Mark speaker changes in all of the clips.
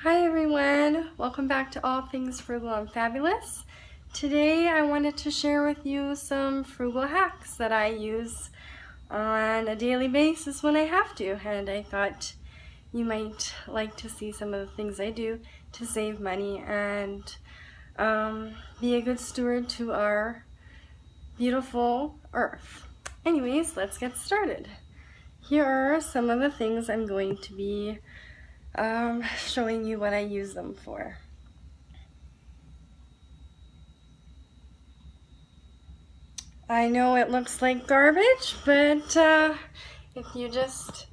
Speaker 1: Hi everyone, welcome back to All Things Frugal and Fabulous. Today I wanted to share with you some frugal hacks that I use on a daily basis when I have to, and I thought you might like to see some of the things I do to save money and be a good steward to our beautiful earth. Anyways, let's get started. Here are some of the things I'm going to be showing you what I use them for. I know it looks like garbage, but if you just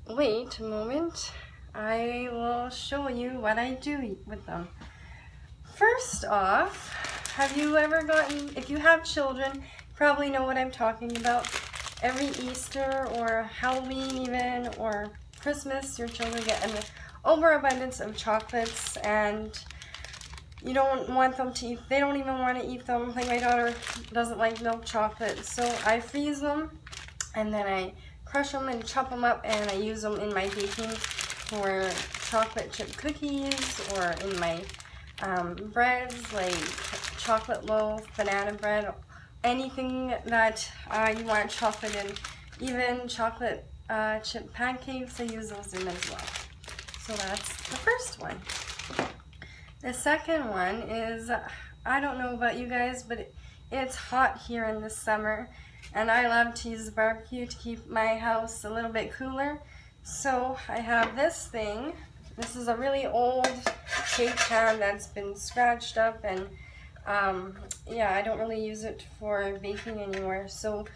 Speaker 1: wait a moment, I will show you what I do with them. First off, have you ever gotten, if you have children, you probably know what I'm talking about. Every Easter or Halloween even, or Christmas, your children get an overabundance of chocolates and you don't want them to eat, they don't even want to eat them. Like my daughter doesn't like milk chocolate, so I freeze them and then I crush them and chop them up and I use them in my baking for chocolate chip cookies or in my breads like chocolate loaf, banana bread, anything that you want chocolate in, even chocolate chip pancakes, I use those in as well. So that's the first one. The second one is, I don't know about you guys, but it's hot here in the summer, and I love to use the barbecue to keep my house a little bit cooler. So I have this thing. This is a really old cake pan that's been scratched up, and yeah, I don't really use it for baking anymore. So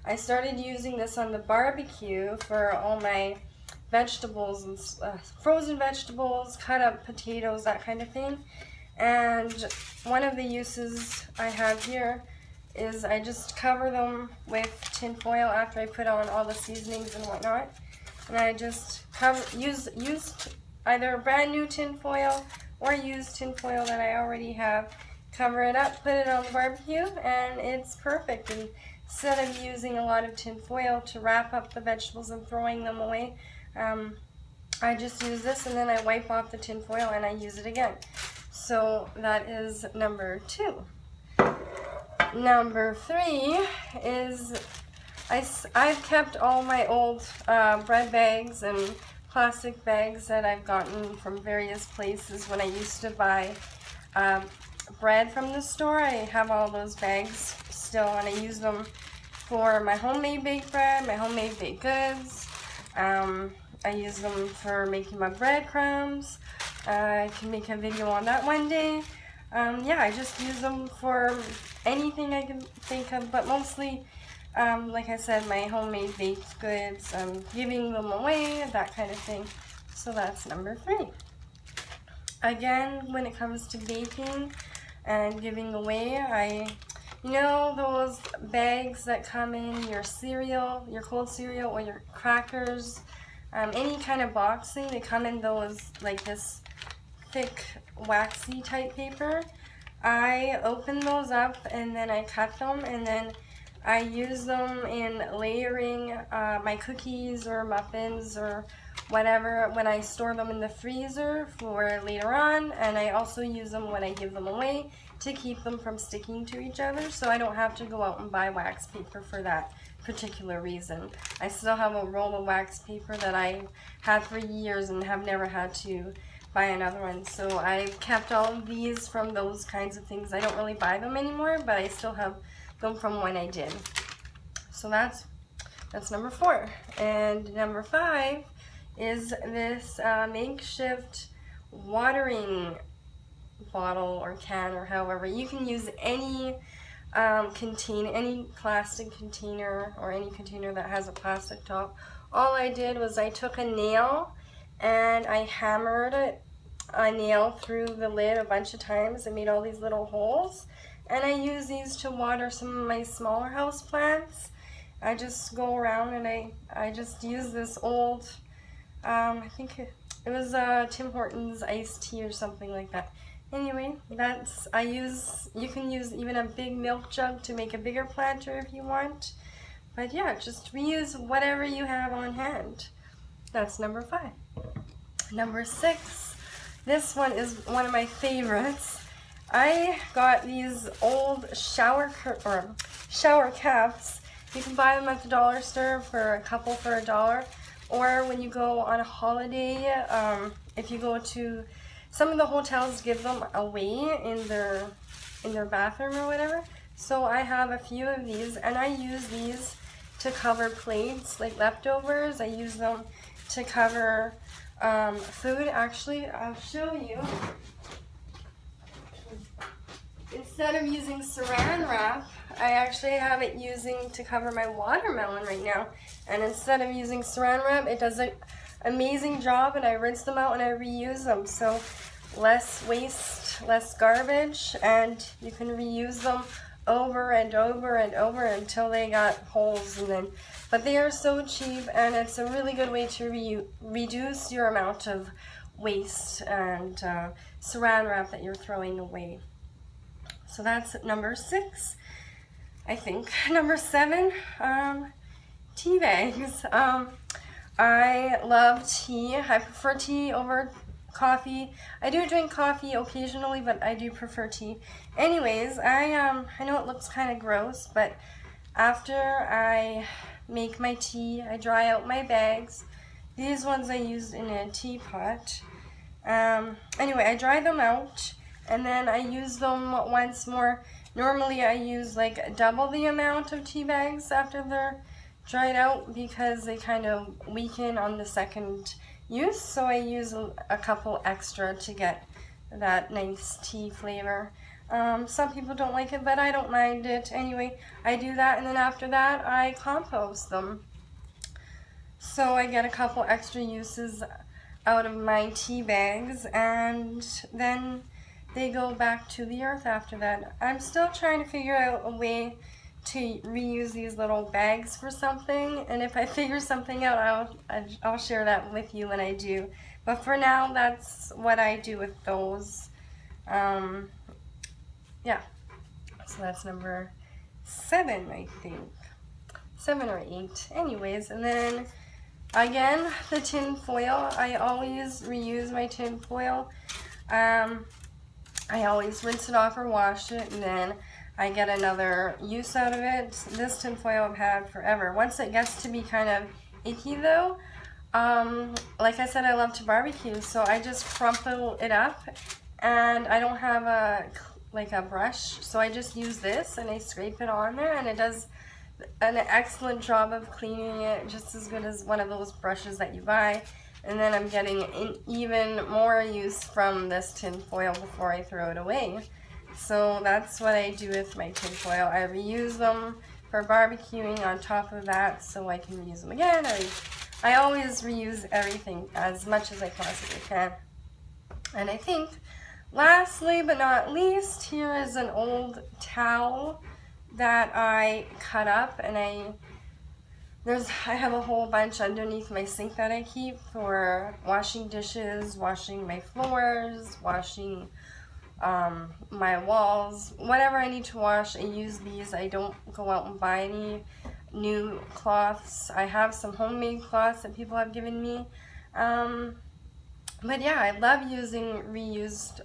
Speaker 1: I started using this on the barbecue for all my vegetables and frozen vegetables, cut up potatoes, that kind of thing. And one of the uses I have here is I just cover them with tin foil after I put on all the seasonings and whatnot. And I just use either brand new tin foil or use tin foil that I already have, cover it up, put it on the barbecue, and it's perfect. And instead of using a lot of tin foil to wrap up the vegetables and throwing them away, I just use this and then I wipe off the tin foil and I use it again. So that is number 2. Number 3 is I've kept all my old bread bags and plastic bags that I've gotten from various places when I used to buy bread from the store. I have all those bags still and I use them for my homemade baked bread, my homemade baked goods. I use them for making my breadcrumbs. I can make a video on that one day. Yeah, I just use them for anything I can think of, but mostly, like I said, my homemade baked goods, giving them away, that kind of thing. So that's number 3. Again, when it comes to baking and giving away, you know those bags that come in your cereal, your cold cereal, or your crackers, any kind of boxing, they come in those, like this thick waxy type paper. I open those up and then I cut them and then I use them in layering my cookies or muffins or whatever when I store them in the freezer for later on, and I also use them when I give them away to keep them from sticking to each other, so I don't have to go out and buy wax paper for that particular reason. I still have a roll of wax paper that I had for years and have never had to buy another one. So I've kept all of these from those kinds of things. I don't really buy them anymore, but I still have them from when I did. So that's number 4. And number 5 is this makeshift watering bottle or can, or however. You can use any any plastic container or any container that has a plastic top. All I did was I took a nail and I hammered a nail through the lid a bunch of times and made all these little holes, and I use these to water some of my smaller house plants. I just go around and I just use this old, I think it was Tim Hortons iced tea or something like that. Anyway, you can use even a big milk jug to make a bigger planter if you want. But yeah, just reuse whatever you have on hand. That's number 5. Number 6, this one is one of my favorites. I got these old shower caps. You can buy them at the dollar store for a couple for $1. Or when you go on a holiday, if you go to, some of the hotels give them away in their bathroom or whatever. So I have a few of these, and I use these to cover plates, like leftovers. I use them to cover food. Actually, I'll show you. Instead of using saran wrap, I actually have it using to cover my watermelon right now. And instead of using saran wrap, it does an amazing job, and I rinse them out and I reuse them. So less waste, less garbage, and you can reuse them over and over and over until they got holes in them. But they are so cheap, and it's a really good way to reduce your amount of waste and saran wrap that you're throwing away. So that's number 6, I think. Number 7, tea bags. I love tea. I prefer tea over coffee. I do drink coffee occasionally, but I do prefer tea. Anyways, I know it looks kind of gross, but after I make my tea, I dry out my bags. These ones I used in a teapot. Anyway, I dry them out, and then I use them once more. Normally I use like double the amount of tea bags after they're dried out because they kind of weaken on the second use. So I use a couple extra to get that nice tea flavor. Some people don't like it, but I don't mind it. Anyway, I do that, and then after that I compost them. So I get a couple extra uses out of my tea bags, and then they go back to the earth after that. I'm still trying to figure out a way to reuse these little bags for something, and if I figure something out, I'll share that with you when I do. But for now, that's what I do with those. Yeah, so that's number 7, I think. 7 or 8. Anyways, and then again, the tin foil. I always reuse my tin foil. I always rinse it off or wash it, and then I get another use out of it. This tin foil I've had forever. Once it gets to be kind of icky though, like I said, I love to barbecue, so I just crumple it up, and I don't have a brush, so I just use this and I scrape it on there, and it does an excellent job of cleaning it, just as good as one of those brushes that you buy. And then I'm getting even more use from this tin foil before I throw it away. So that's what I do with my tin foil. I reuse them for barbecuing on top of that, so I can reuse them again. I always reuse everything as much as I possibly can. And I think, lastly but not least, here is an old towel that I cut up, and I have a whole bunch underneath my sink that I keep for washing dishes, washing my floors, washing my walls, whatever I need to wash. I use these. I don't go out and buy any new cloths. I have some homemade cloths that people have given me. But yeah, I love using reused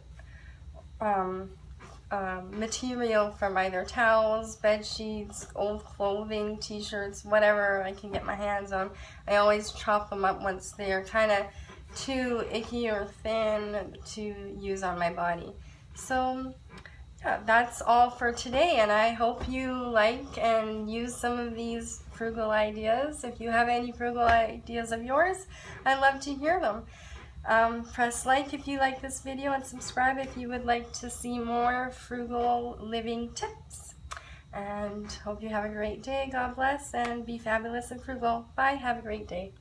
Speaker 1: material from either towels, bed sheets, old clothing, t-shirts, whatever I can get my hands on. I always chop them up once they're kind of too icky or thin to use on my body. So yeah, that's all for today, and I hope you like and use some of these frugal ideas. If you have any frugal ideas of yours, I'd love to hear them. Press like if you like this video, and subscribe if you would like to see more frugal living tips. And hope you have a great day. God bless, and be fabulous and frugal. Bye. Have a great day.